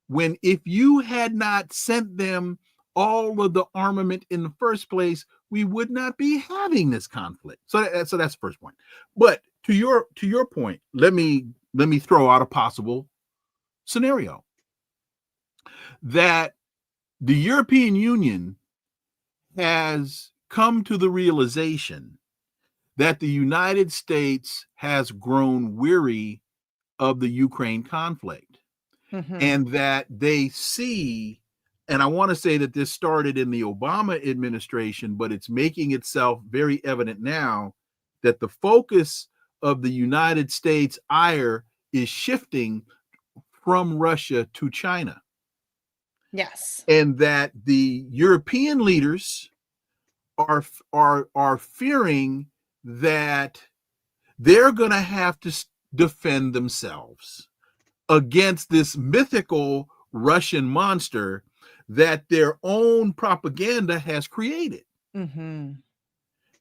when if you had not sent them all of the armament in the first place, we would not be having this conflict?" So that's the first point. But to your point, let me throw out a possible scenario that the European Union has come to the realization that the United States has grown weary of the Ukraine conflict, Mm-hmm. and that they see, and I want to say that this started in the Obama administration, but it's making itself very evident now, that the focus of the United States ire is shifting from Russia to China. Yes. And that the European leaders are fearing that they're going to have to defend themselves against this mythical Russian monster that their own propaganda has created. Mm-hmm.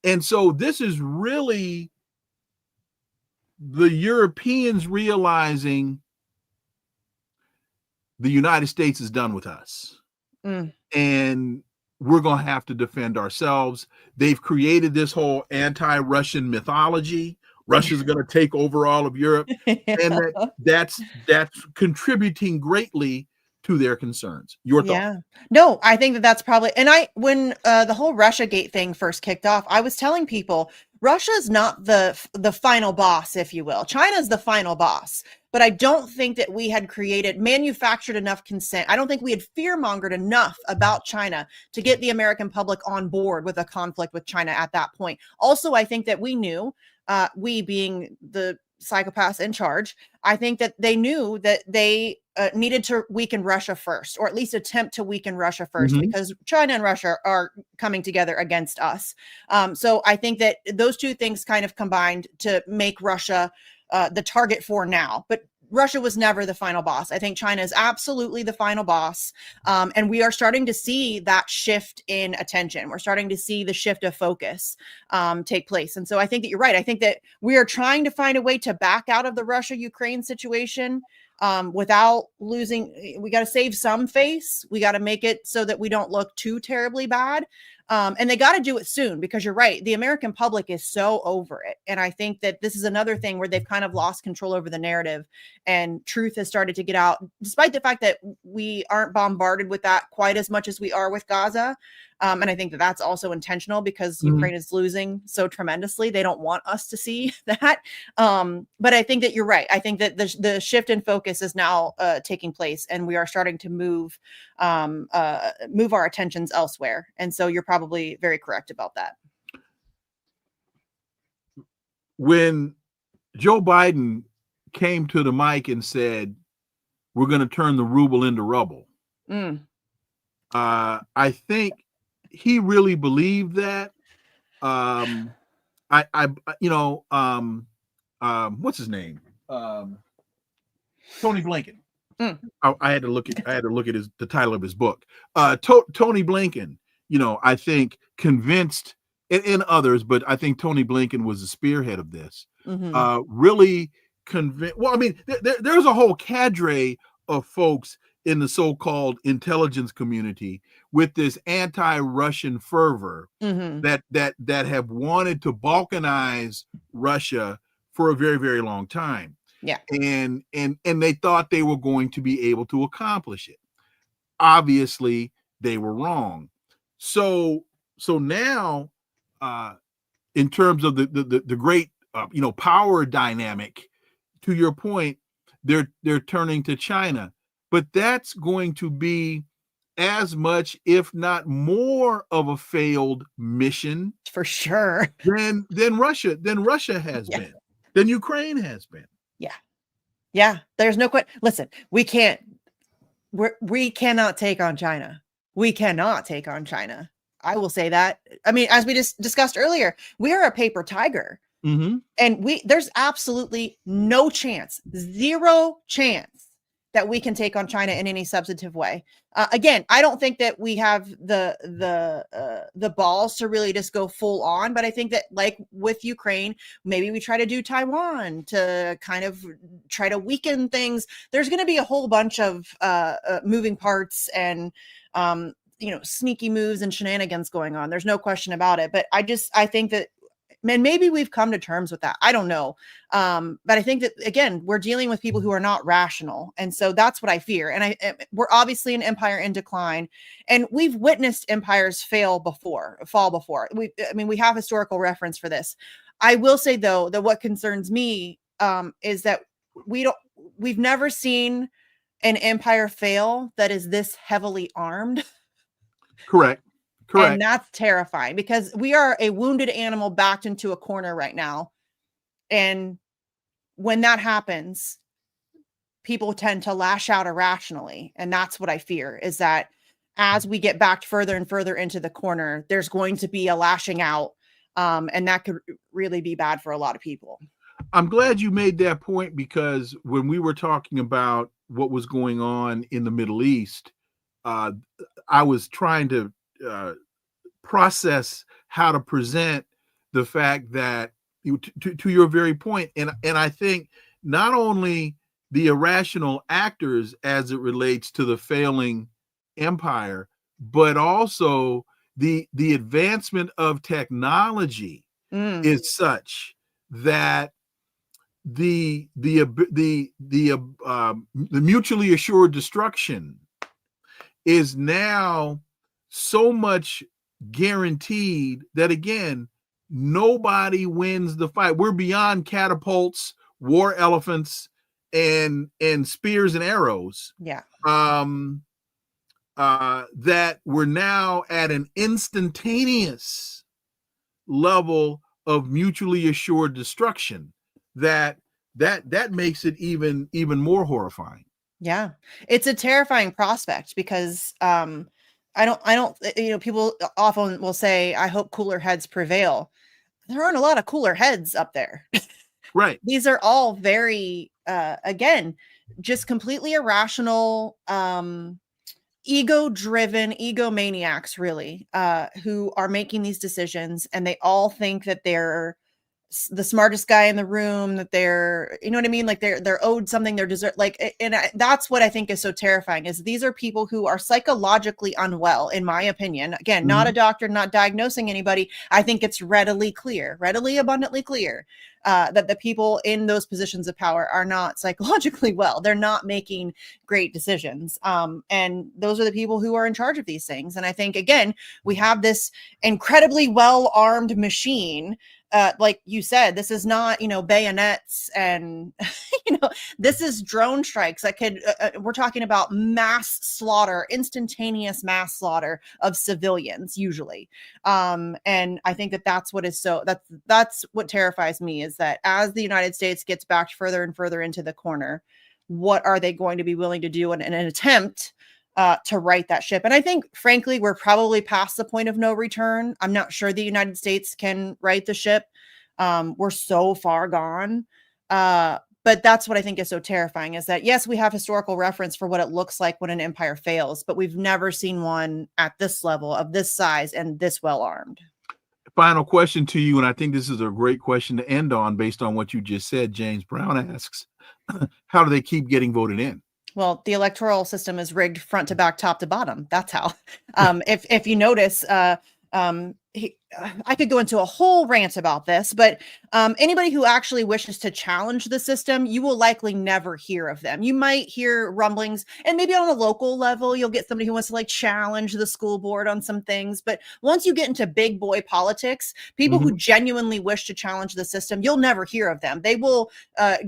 And so this is really the Europeans realizing the United States is done with us. And we're going to have to defend ourselves. They've created this whole anti-Russian mythology. Russia's going to take over all of Europe. And that's contributing greatly to their concerns. Your thoughts? Yeah. No, I think that's probably, and when the whole Russiagate thing first kicked off, I was telling people Russia's not the final boss, if you will. China's the final boss. But I don't think that we had manufactured enough consent. I don't think we had fear-mongered enough about China to get the American public on board with a conflict with China at that point. Also, I think that we knew, we being the psychopaths in charge, I think that they knew that they needed to weaken Russia first, or at least attempt to weaken Russia first, Mhm. because China and Russia are coming together against us. So I think that those two things kind of combined to make Russia the target for now. But Russia was never the final boss. I think China is absolutely the final boss. And we are starting to see that shift in attention. We're starting to see the shift of focus take place. And so I think that you're right. I think that we are trying to find a way to back out of the Russia-Ukraine situation without losing. We got to save some face. We got to make it so that we don't look too terribly bad. And they got to do it soon, because you're right. The American public is so over it. And I think that this is another thing where they've kind of lost control over the narrative, and truth has started to get out, despite the fact that we aren't bombarded with that quite as much as we are with Gaza. And I think that that's also intentional, because Ukraine is losing so tremendously. They don't want us to see that. But I think that you're right. I think that the shift in focus is now taking place, and we are starting to move our attentions elsewhere. And so you're probably very correct about that. When Joe Biden came to the mic and said, "We're going to turn the ruble into rubble," I think he really believed that. What's his name? Tony Blinken. I had to look at the title of his book. Tony Blinken, I think convinced, and others, but I think Tony Blinken was the spearhead of this. Really convinced. Well, I mean, there's a whole cadre of folks in the so-called intelligence community with this anti-Russian fervor that have wanted to balkanize Russia for a very, very long time. Yeah. And they thought they were going to be able to accomplish it. Obviously, they were wrong. So now, in terms of the great power dynamic, to your point, they're turning to China, but that's going to be as much, if not more, of a failed mission for sure than Russia has been, than Ukraine has been. Yeah. There's no question. Listen, we cannot take on China. We cannot take on China. I will say that. I mean, as we just discussed earlier, we are a paper tiger. Mm-hmm. And there's absolutely no chance, zero chance that we can take on China in any substantive way. Again, I don't think that we have the balls to really just go full on, but I think that, like with Ukraine, maybe we try to do Taiwan to kind of try to weaken things. There's going to be a whole bunch of moving parts and sneaky moves and shenanigans going on. There's no question about it. But I think that, man, maybe we've come to terms with that. I don't know. But I think that, again, we're dealing with people who are not rational. And so that's what I fear. And we're obviously an empire in decline, and we've witnessed empires fall before. We have historical reference for this. I will say, though, that what concerns me is that we've never seen an empire fail that is this heavily armed. Correct. And that's terrifying, because we are a wounded animal backed into a corner right now. And when that happens, people tend to lash out irrationally. And that's what I fear, is that as we get backed further and further into the corner, there's going to be a lashing out. And that could really be bad for a lot of people. I'm glad you made that point, because when we were talking about what was going on in the Middle East, I was trying to process how to present the fact that, to your very point, and I think not only the irrational actors as it relates to the failing empire, but also the advancement of technology is such that the mutually assured destruction is now so much guaranteed that, again, nobody wins the fight. We're beyond catapults, war elephants, and spears and arrows. Yeah. That we're now at an instantaneous level of mutually assured destruction that makes it even more horrifying. Yeah, it's a terrifying prospect, because I don't, people often will say, I hope cooler heads prevail. There aren't a lot of cooler heads up there. Right. These are all very, again, just completely irrational, ego-driven egomaniacs, really, who are making these decisions, and they all think that they're the smartest guy in the room, that they're, you know what I mean? Like they're owed something, they're deserve, like, and that's what I think is so terrifying, is these are people who are psychologically unwell, in my opinion. Again, not a doctor, not diagnosing anybody. I think it's readily abundantly clear that the people in those positions of power are not psychologically well. They're not making great decisions. And those are the people who are in charge of these things. And I think, again, we have this incredibly well-armed machine. Like you said, this is not, bayonets and, this is drone strikes that could, we're talking about mass slaughter, instantaneous mass slaughter of civilians, usually. And I think that's what is that's what terrifies me, is that as the United States gets backed further and further into the corner, what are they going to be willing to do in an attempt to right that ship? And I think, frankly, we're probably past the point of no return. I'm not sure the United States can right the ship. We're so far gone. But that's what I think is so terrifying, is that, yes, we have historical reference for what it looks like when an empire fails, but we've never seen one at this level, of this size, and this well armed. Final question to you, and I think this is a great question to end on based on what you just said. James Brown asks, how do they keep getting voted in? Well, the electoral system is rigged front to back, top to bottom. That's how. If you notice, I could go into a whole rant about this, but anybody who actually wishes to challenge the system, you will likely never hear of them. You might hear rumblings, and maybe on a local level, you'll get somebody who wants to like challenge the school board on some things. But once you get into big boy politics, people who genuinely wish to challenge the system, you'll never hear of them. They will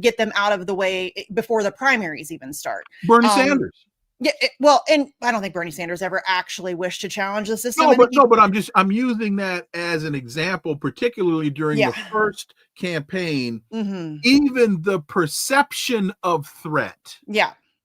get them out of the way before the primaries even start. Bernie Sanders. Yeah, well, and I don't think Bernie Sanders ever actually wished to challenge the system. But I'm using that as an example, particularly during the first campaign. Even the perception of threat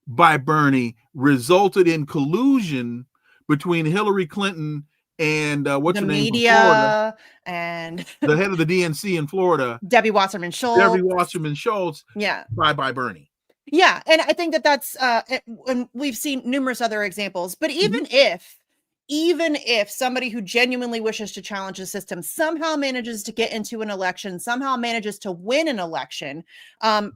by Bernie resulted in collusion between Hillary Clinton and what's her name? Media and the head of the DNC in Florida, Debbie Wasserman Schultz. By Bernie. Yeah, and I think that's and we've seen numerous other examples. But even if somebody who genuinely wishes to challenge the system somehow manages to get into an election, somehow manages to win an election,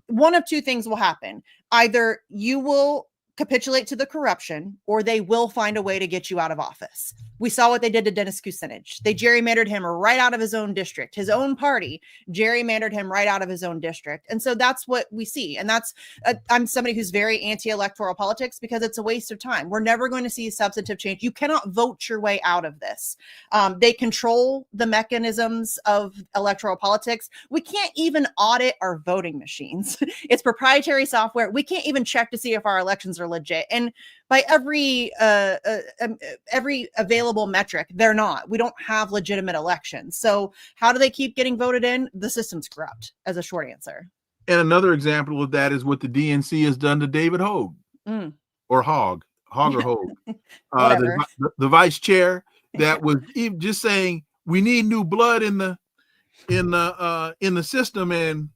one of two things will happen. Either you will capitulate to the corruption, or they will find a way to get you out of office. We saw what they did to Dennis Kucinich. They gerrymandered him right out of his own district. His own party gerrymandered him right out of his own district. And so that's what we see. And that's, I'm somebody who's very anti-electoral politics because it's a waste of time. We're never going to see substantive change. You cannot vote your way out of this. They control the mechanisms of electoral politics. We can't even audit our voting machines. It's proprietary software. We can't even check to see if our elections are legit. And by every available metric, they're not. We don't have legitimate elections. So how do they keep getting voted in? The system's corrupt, as a short answer. And another example of that is what the DNC has done to David Hogue, or Hogg or Hogue, the vice chair that was even just saying we need new blood in the system. And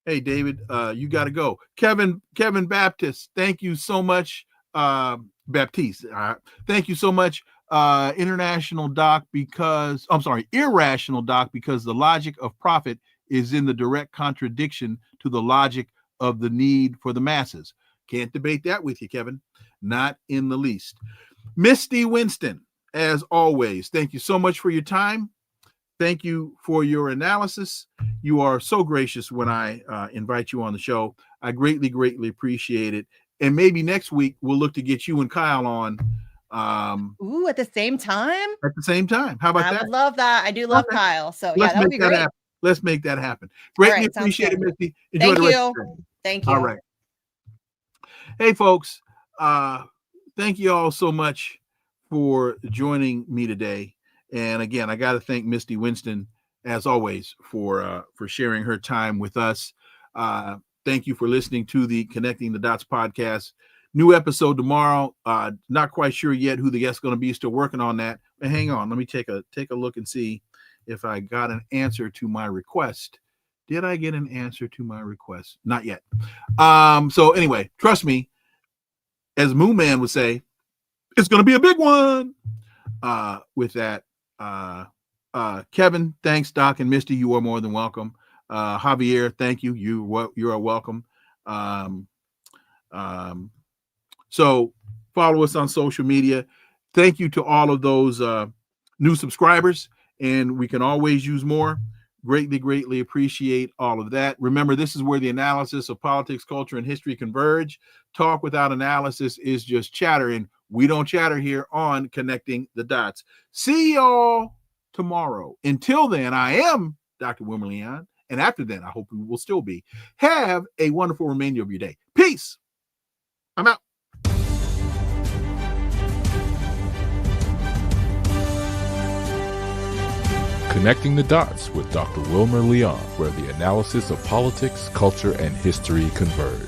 hey, David, you got to go. Kevin Baptist, thank you so much. Baptiste, thank you so much. Irrational doc, because the logic of profit is in the direct contradiction to the logic of the need for the masses. Can't debate that with you, Kevin. Not in the least. Misty Winston, as always, thank you so much for your time. Thank you for your analysis. You are so gracious when I invite you on the show. I greatly, greatly appreciate it. And maybe next week we'll look to get you and Kyle on. At the same time? At the same time. How about that? I would love that. I do love Kyle. So that would be great. Happen. Let's make that happen. Greatly appreciate it, Misty. Enjoy the rest of the day. Thank you. All right. Hey, folks. Thank you all so much for joining me today. And again, I got to thank Misty Winston, as always, for sharing her time with us. Thank you for listening to the Connecting the Dots podcast. New episode tomorrow. Not quite sure yet who the guest is going to be. Still working on that. But hang on. Let me take a look and see if I got an answer to my request. Did I get an answer to my request? Not yet. So anyway, trust me, as Moon Man would say, it's going to be a big one. With that, Kevin, thanks, Doc and Misty. You are more than welcome. Javier, thank you. You are welcome. So follow us on social media. Thank you to all of those new subscribers, and we can always use more. Greatly, greatly appreciate all of that. Remember, this is where the analysis of politics, culture, and history converge. Talk without analysis is just chatter, and we don't chatter here on Connecting the Dots. See y'all tomorrow. Until then, I am Dr. Wilmer Leon, and after then, I hope we will still be. Have a wonderful remainder of your day. Peace. I'm out. Connecting the Dots with Dr. Wilmer Leon, where the analysis of politics, culture, and history converge.